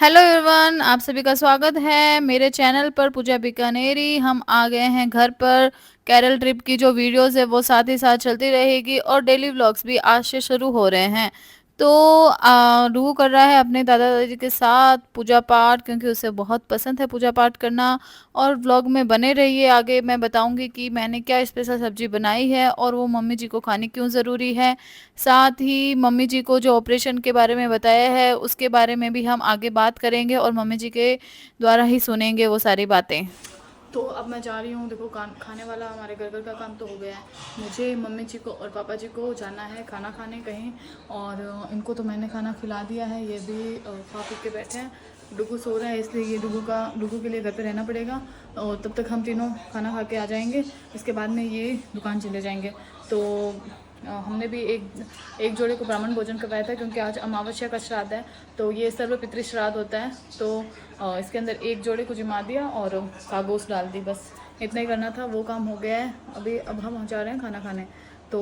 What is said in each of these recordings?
Hello everyone, आप सभी का स्वागत है मेरे चैनल पर पूजा बीकानेरी। हम आ गए हैं घर पर। केरल ट्रिप की जो वीडियोस है वो साथ ही साथ चलती रहेगी और डेली व्लॉग्स भी आज से शुरू हो रहे हैं। तो डू कर रहा है अपने दादा दादी के साथ पूजा पाठ, क्योंकि उसे बहुत पसंद है पूजा पाठ करना। और व्लॉग में बने रहिए, आगे मैं बताऊंगी कि मैंने क्या स्पेशल सब्जी बनाई है और वो मम्मी जी को खानी क्यों ज़रूरी है। साथ ही मम्मी जी को जो ऑपरेशन के बारे में बताया है उसके बारे में भी हम आगे बात करेंगे और मम्मी जी के द्वारा ही सुनेंगे वो सारी बातें। तो अब मैं जा रही हूँ। देखो, खाने वाला हमारे घर घर का काम तो हो गया है। मुझे मम्मी जी को और पापा जी को जाना है खाना खाने कहीं, और इनको तो मैंने खाना खिला दिया है। ये भी खा पी के बैठे हैं। डुगू सो रहा है, इसलिए ये डुगू के लिए घर पे रहना पड़ेगा, और तब तक हम तीनों खाना खा के आ जाएंगे। इसके बाद में ये दुकान चले जाएंगे। तो हमने भी एक जोड़े को ब्राह्मण भोजन करवाया था, क्योंकि आज अमावस्या का श्राद्ध है। तो ये सर्व पितृ श्राद्ध होता है। तो इसके अंदर एक जोड़े को जिमा दिया और कागोस डाल दी, बस इतना ही करना था। वो काम हो गया है। अब हम जा रहे हैं खाना खाने। तो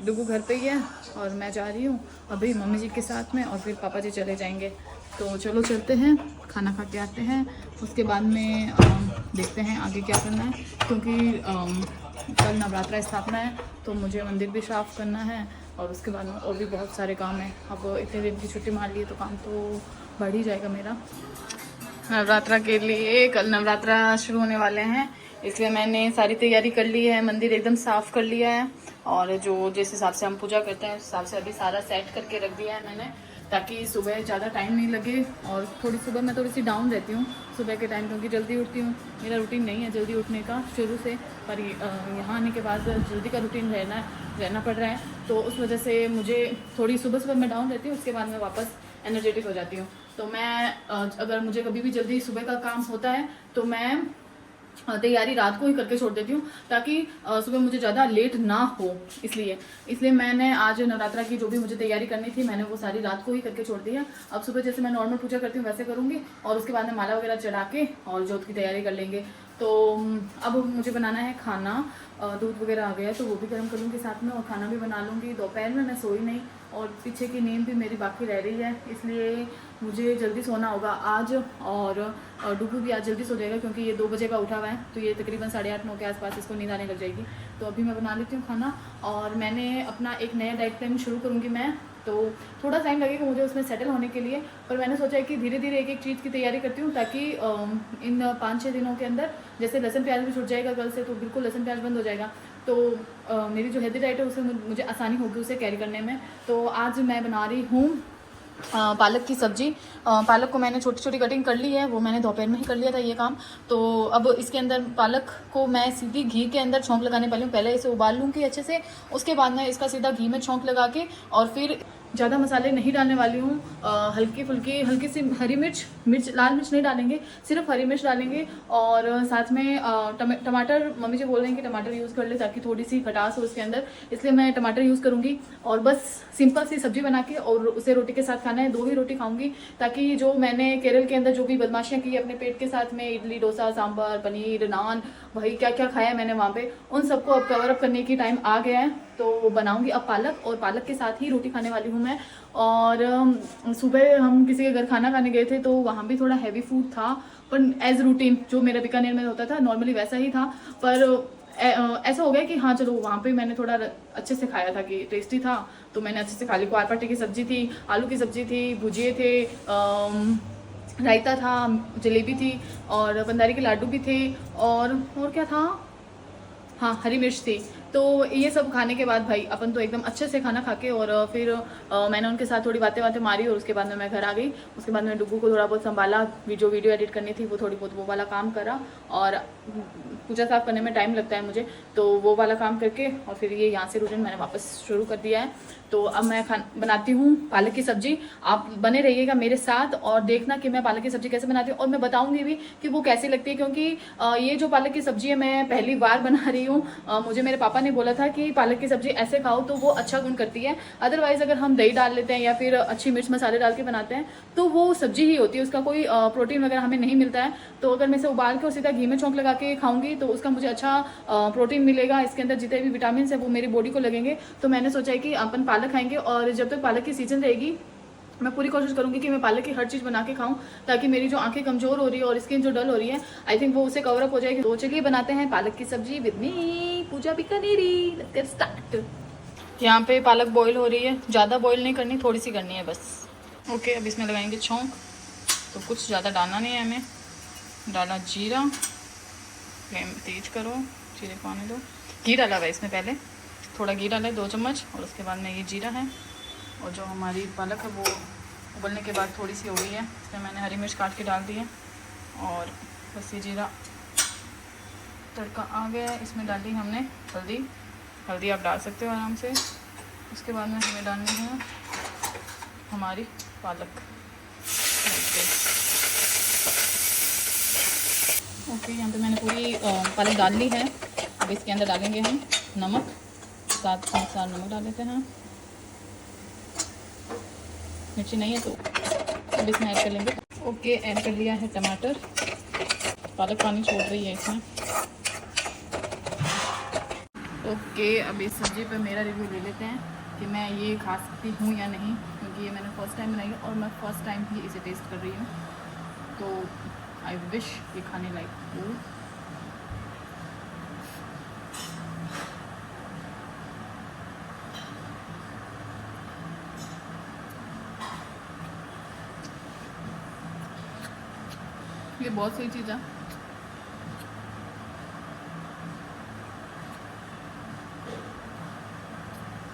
डुगू घर पे ही है और मैं जा रही हूँ अभी मम्मी जी के साथ में, और फिर पापा जी चले जाएंगे। तो चलो चलते हैं, खाना खा के आते हैं। उसके बाद में देखते हैं आगे क्या करना है, क्योंकि कल नवरात्रा स्थापना है, तो मुझे मंदिर भी साफ करना है, और उसके बाद में और भी बहुत सारे काम हैं। अब इतने दिन की छुट्टी मार ली तो काम तो बढ़ ही जाएगा मेरा। नवरात्रा के लिए कल नवरात्रा शुरू होने वाले हैं, इसलिए मैंने सारी तैयारी कर ली है। मंदिर एकदम साफ़ कर लिया है, और जो जिस हिसाब से हम पूजा करते हैं उस हिसाब से अभी सारा सेट करके रख दिया है मैंने, ताकि सुबह ज़्यादा टाइम नहीं लगे। और सुबह मैं थोड़ी सी डाउन रहती हूँ सुबह के टाइम, क्योंकि जल्दी उठती हूँ। मेरा रूटीन नहीं है जल्दी उठने का शुरू से, पर यहाँ आने के बाद जल्दी का रूटीन रहना पड़ रहा है। तो उस वजह से मुझे थोड़ी सुबह मैं डाउन रहती हूँ, उसके बाद मैं वापस एनर्जेटिक हो जाती हूँ। तो मैं अगर मुझे कभी भी जल्दी सुबह का काम होता है तो मैं तैयारी रात को ही करके छोड़ देती हूँ, ताकि सुबह मुझे ज़्यादा लेट ना हो। इसलिए मैंने आज नवरात्रा की जो भी मुझे तैयारी करनी थी मैंने वो सारी रात को ही करके छोड़ दी है। अब सुबह जैसे मैं नॉर्मल पूजा करती हूँ वैसे करूँगी, और उसके बाद में माला वगैरह चढ़ा के और जोत की तैयारी कर लेंगे। तो अब मुझे बनाना है खाना। दूध वगैरह आ गया है तो वो भी गर्म कर लूँगी साथ में, और खाना भी बना लूँगी। दोपहर में मैं सोई नहीं, और पीछे की नींद भी मेरी बाकी रह रही है, इसलिए मुझे जल्दी सोना होगा आज। और डुगू भी आज जल्दी सो जाएगा, क्योंकि ये 2 बजे का उठा हुआ है, तो ये तकरीबन 8:30-9 के आसपास इसको नींद आने लग जाएगी। तो अभी मैं बना लेती हूँ खाना, और मैंने अपना एक नया डाइट प्लान शुरू करूँगी मैं। तो थोड़ा टाइम लगेगा मुझे उसमें सेटल होने के लिए, पर मैंने सोचा है कि धीरे धीरे एक एक चीज़ की तैयारी करती हूँ, ताकि इन 5-6 दिनों के अंदर जैसे लहसुन प्याज भी छूट जाएगा कल से, तो बिल्कुल लहसुन प्याज बंद हो जाएगा। तो मेरी जो हेल्दी डाइट है उसे मुझे आसानी होगी उसे कैरी करने में। तो आज मैं बना रही हूँ पालक की सब्ज़ी। पालक को मैंने छोटी छोटी कटिंग कर ली है, वो मैंने दोपहर में ही कर लिया था ये काम। तो अब इसके अंदर पालक को मैं सीधी घी के अंदर छौंक लगाने वाली हूँ। पहले इसे उबाल लूँगी अच्छे से, उसके बाद मैं इसका सीधा घी में छौंक लगा के, और फिर ज़्यादा मसाले नहीं डालने वाली हूँ। हल्की सी हरी मिर्च लाल मिर्च नहीं डालेंगे, सिर्फ हरी मिर्च डालेंगे। और साथ में टमाटर, मम्मी जी बोल रहे हैं कि टमाटर यूज़ कर ले ताकि थोड़ी सी खटास हो उसके अंदर, इसलिए मैं टमाटर यूज़ करूँगी। और बस सिंपल सी सब्जी बना के और उसे रोटी के साथ खाना है। 2 ही रोटी खाऊंगी, ताकि जो मैंने केरल के अंदर जो भी बदमाशियाँ की अपने पेट के साथ में, इडली डोसा सांभर पनीर नान, वही क्या क्या खाया मैंने वहाँ पे, उन सबको अब कवर अप करने की टाइम आ गया है। तो बनाऊंगी अब पालक, और पालक के साथ ही रोटी खाने वाली हूँ मैं। और सुबह हम किसी के घर खाना खाने गए थे, तो वहाँ भी थोड़ा हैवी फूड था, पर एज रूटीन जो मेरा बीकानेर में होता था नॉर्मली वैसा ही था। पर ऐसा हो गया कि हाँ चलो, वहाँ पे मैंने थोड़ा अच्छे से खाया था कि टेस्टी था, तो मैंने अच्छे से खा ली। ग्वार पाटे की सब्जी थी, आलू की सब्जी थी, भुजिए थे, रायता था, जलेबी थी, और बंदारी के लाडू भी थे, और क्या था, हाँ हरी मिर्च थी। तो ये सब खाने के बाद भाई अपन तो एकदम अच्छे से खाना खा के, और फिर मैंने उनके साथ थोड़ी बातें मारी, और उसके बाद में मैं घर आ गई। उसके बाद मैं डुगू को थोड़ा बहुत संभाला, वीडियो एडिट करनी थी, वो थोड़ी बहुत वो वाला काम करा, और पूजा साफ करने में टाइम लगता है मुझे, तो वो वाला काम करके, और फिर ये यहाँ से रूटीन मैंने वापस शुरू कर दिया है। तो अब मैं बनाती हूँ पालक की सब्जी। आप बने रहिएगा मेरे साथ और देखना कि मैं पालक की सब्जी कैसे बनाती हूँ, और मैं बताऊँगी भी कि वो कैसी लगती है, क्योंकि ये जो पालक की सब्जी है मैं पहली बार बना रही हूँ। मुझे मेरे पापा ने बोला था कि पालक की सब्जी ऐसे खाओ तो वो अच्छा गुण करती है, अदरवाइज अगर हम दही डाल लेते हैं या फिर अच्छी मिर्च मसाले डाल के बनाते हैं तो वो सब्जी ही होती है, उसका कोई प्रोटीन वगैरह हमें नहीं मिलता है। तो अगर मैं इसे उबाल के और सीधा घी में छौंक लगा के खाऊंगी तो उसका मुझे अच्छा प्रोटीन मिलेगा, इसके अंदर जितने भी विटामिन है वो मेरी बॉडी को लगेंगे। तो मैंने सोचा है कि अपन पालक खाएंगे, और जब तक पालक की सीजन रहेगी मैं पूरी कोशिश करूंगी कि मैं पालक की हर चीज़ बना के खाऊं, ताकि मेरी जो आंखें कमज़ोर हो रही है और स्किन जो डल हो रही है, आई थिंक वो उसे कवर अप हो जाएगी। तो चलिए बनाते हैं पालक की सब्जी with me Pooja Bikaneri. Let's get start. यहाँ पे पालक बॉईल हो रही है, ज़्यादा बॉईल नहीं करनी, थोड़ी सी करनी है बस। ओके, अब इसमें लगाएंगे छौंक। तो कुछ ज़्यादा डालना नहीं है हमें। डाला जीरा, फ्लेम तेज करो, जीरे को आने दो। घी डाला हुआ है इसमें, पहले थोड़ा घी डाला है 2 चम्मच, और उसके बाद में ये जीरा है। और जो हमारी पालक है वो उबलने के बाद थोड़ी सी हो गई है, इसमें मैंने हरी मिर्च काट के डाल दी है। और बस ये जीरा तड़का आ गया है। इसमें डाल दी हमने हल्दी। हल्दी आप डाल सकते हो आराम से। उसके बाद में हमें डालनी है हमारी पालक। ओके, यहाँ पे मैंने पूरी पालक डाल ली है। अब इसके अंदर डालेंगे हम नमक, स्वाद अनुसार नमक डाल देते हैं। मिर्ची नहीं है तो अब इसमें ऐड कर लेंगे। ओके, ऐड कर लिया है टमाटर। पालक पानी छोड़ रही है इसमें। ओके, अब इस सब्ज़ी पर मेरा रिव्यू ले लेते हैं कि मैं ये खा सकती हूँ या नहीं, क्योंकि ये मैंने फर्स्ट टाइम बनाई है और मैं फ़र्स्ट टाइम ही इसे टेस्ट कर रही हूँ। तो आई विश ये खाने लायक हो। ये बहुत सही चीज़ है।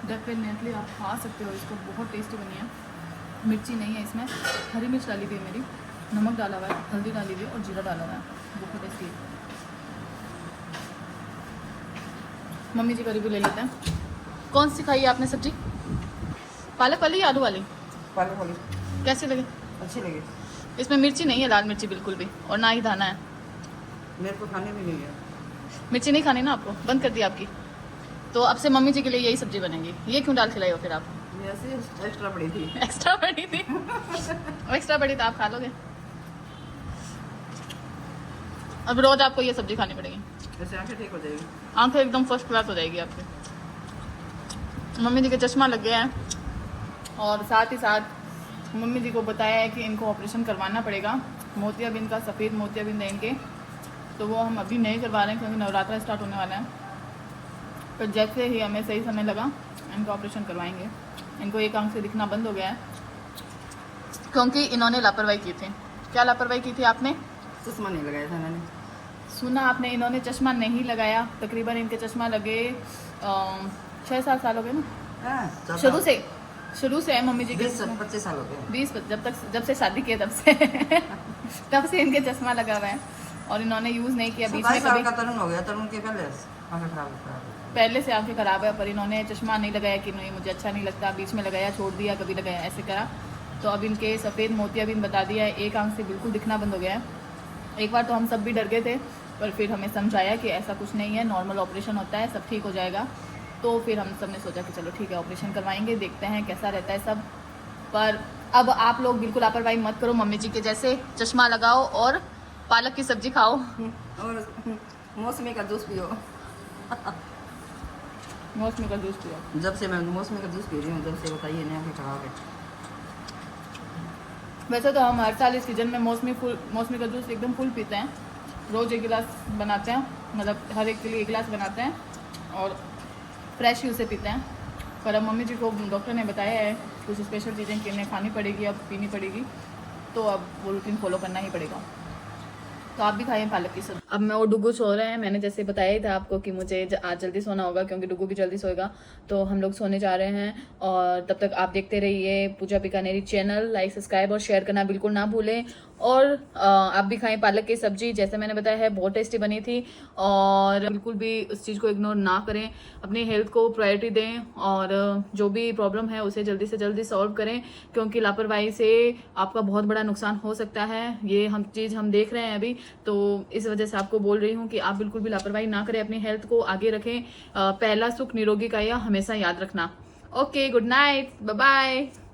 डेफिनेटली आप खा सकते हो इसको, बहुत टेस्टी बनी है। मिर्ची नहीं है इसमें, हरी मिर्च डाली हुई है मेरी, नमक डाला हुआ है, हल्दी डाली हुई है और जीरा डाला हुआ है। बहुत टेस्टी है। मम्मी जी का रिव्यू ले लेते हैं। कौन सी खाई है आपने सब्जी? पालक वाली या आलू वाली? पालक वाली। कैसे लगे? अच्छी लगी। इसमें मिर्ची नहीं है, लाल मिर्ची बिल्कुल भी, और ना ही दाना है। मेरे को खाने भी नहीं है। मिर्ची नहीं खानी ना आपको? बंद कर दी आपकी। तो अब से मम्मी जी के लिए यही सब्जी बनेगी। ये क्यों डाल खिलाई हो फिर आप? ये ऐसे एक्स्ट्रा पड़ी थी। एक्स्ट्रा बड़ी थी। एक्स्ट्रा बड़ी तो आप खा लोगे। अब रोज आपको ये सब्जी खानी पड़ेगी। ऐसे आंखें ठीक हो जाएगी। आंखें एकदम फर्स्ट क्लास हो जाएगी आपकी। मम्मी जी के चश्मा लग गया है, और साथ ही साथ मम्मी जी को बताया है कि इनको ऑपरेशन करवाना पड़ेगा, मोतियाबिंद का, सफ़ेद मोतियाबिंद है इनके। तो वो हम अभी नहीं करवा रहे हैं क्योंकि नवरात्रा स्टार्ट होने वाला है। पर जैसे ही हमें सही समय लगा इनका ऑपरेशन करवाएंगे। इनको एक आंख से दिखना बंद हो गया है क्योंकि इन्होंने लापरवाही की थी। क्या लापरवाही की थी आपने? चश्मा नहीं लगाया था मैंने। सुना आपने, इन्होंने चश्मा नहीं लगाया। तकरीबन इनके चश्मा लगे 6-7 साल हो गए ना। शुरू से है मम्मी जी के 20-25 साल हो गए। 20, जब से शादी किए तब से इनके चश्मा लगा हुआ है और इन्होंने यूज़ नहीं किया। बीच में कभी का तरुण हो गया, तरुण के पहले से आंखें खराब है, पर इन्होंने चश्मा नहीं लगाया कि नहीं मुझे अच्छा नहीं लगता, बीच में लगाया, छोड़ दिया, कभी लगाया, ऐसे करा। तो अब इनके सफ़ेद मोतियाबिंद बता दिया है, एक आंख से बिल्कुल दिखना बंद हो गया है। एक बार तो हम सब भी डर गए थे, पर फिर हमें समझाया कि ऐसा कुछ नहीं है, नॉर्मल ऑपरेशन होता है, सब ठीक हो जाएगा। तो फिर हम सब ने सोचा कि चलो ठीक है ऑपरेशन करवाएंगे, देखते हैं कैसा रहता है सब। पर अब आप लोग बिल्कुल लापरवाही मत करो, मम्मी जी के जैसे चश्मा लगाओ और पालक की सब्जी खाओ और मौसमी का जूस पियो। मौसमी का जूस पियो। जब से मैं मौसमी का जूस पी रही हूँ, जब से बताइए नहीं आंखें खराब है। वैसे तो हम हर साल इस सीजन में मौसमी का जूस एकदम फुल पीते हैं। रोज़ 1 गिलास बनाते हैं, मतलब हर एक के लिए 1 गिलास बनाते हैं और फ्रेश ही उसे पीते हैं। पर अब मम्मी जी को डॉक्टर ने बताया है कुछ स्पेशल चीज़ें कि इन्हें खानी पड़ेगी, अब पीनी पड़ेगी, तो अब वो रूटीन फॉलो करना ही पड़ेगा। तो आप भी खाइए पालक की सब्जी। अब मैं और डुगू सो रहे हैं। मैंने जैसे बताया ही था आपको कि मुझे आज जल्दी सोना होगा क्योंकि डुगू भी जल्दी सोएगा, तो हम लोग सोने जा रहे हैं। और तब तक आप देखते रहिए पूजा बीकानेरी चैनल। लाइक, सब्सक्राइब और शेयर करना बिल्कुल ना भूलें। और आप भी खाएं पालक की सब्जी, जैसे मैंने बताया है बहुत टेस्टी बनी थी। और बिल्कुल भी उस चीज़ को इग्नोर ना करें, अपनी हेल्थ को प्रायोरिटी दें और जो भी प्रॉब्लम है उसे जल्दी से जल्दी सॉल्व करें, क्योंकि लापरवाही से आपका बहुत बड़ा नुकसान हो सकता है। ये हम देख रहे हैं अभी, तो इस वजह से आपको बोल रही हूँ कि आप बिल्कुल भी लापरवाही ना करें, अपनी हेल्थ को आगे रखें। पहला सुख निरोगी काया हमेशा याद रखना। Okay, good night, bye bye.